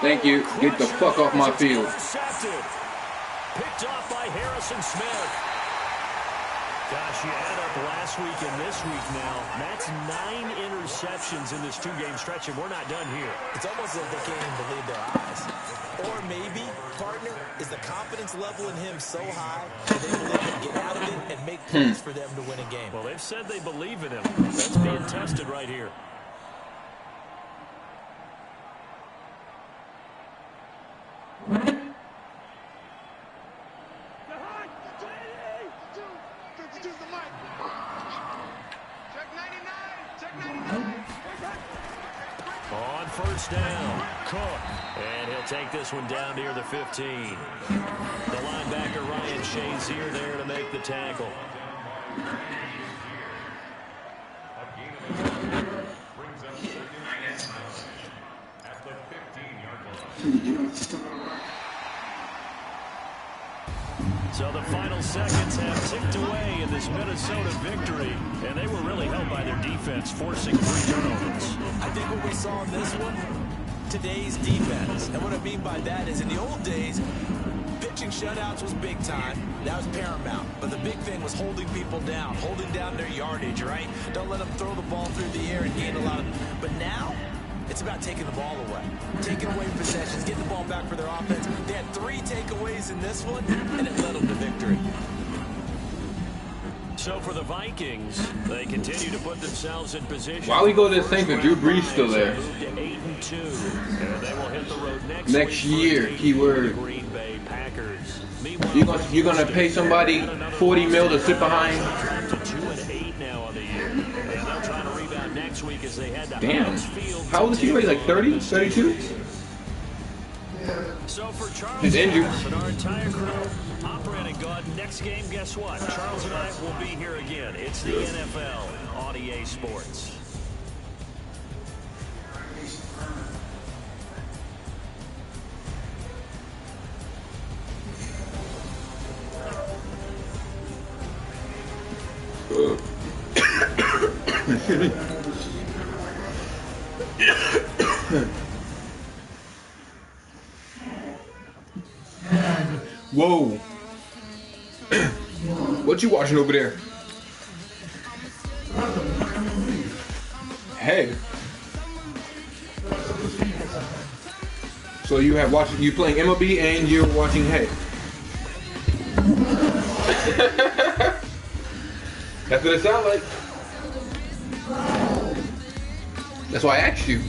Thank you. Get the fuck off my field. Picked off by Harrison Smith. Gosh, you add up last week and this week now. That's 9 interceptions in this 2-game stretch, and we're not done here. It's almost like they can't even believe their eyes. Or maybe, partner, is the confidence level in him so high that they believe he can get out of it and make plays for them to win a game. Well, they've said they believe in him. That's being tested right here. On first down, Cook. And he'll take this one down near the 15. The linebacker, Ryan Shazier, there to make the tackle. So the final seconds have ticked away in this Minnesota victory, and they were really helped by their defense, forcing 3 turnovers. I think what we saw in this one, today's defense. And what I mean by that is in the old days, pitching shutouts was big time. That was paramount. But the big thing was holding people down, holding down their yardage, right? Don't let them throw the ball through the air and gain a lot of... But now, it's about taking the ball away. Taking away possessions, getting the ball back for their offense. They had 3 takeaways in this one, and it led them to victory. So for the Vikings, they continue to put themselves in position. Why we go to this thing for Drew Brees still there? Move to 8-2. And they will hit the road Next year, keyword. Green Bay Packers. Meanwhile, You're gonna pay somebody 40 mil to sit behind? To 2-8 now on the year. And they'll try to rebound next week as they head to Damn. Field. How old is he? Like 30? 32? So for Charles He's injured. and our entire crew, operating God, next game, guess what? Charles and I will be here again. It's the NFL on EA Sports. Whoa. What you watching over there? Hey. So you playing MLB and you're watching Hey. That's what it sounds like. That's why I asked you.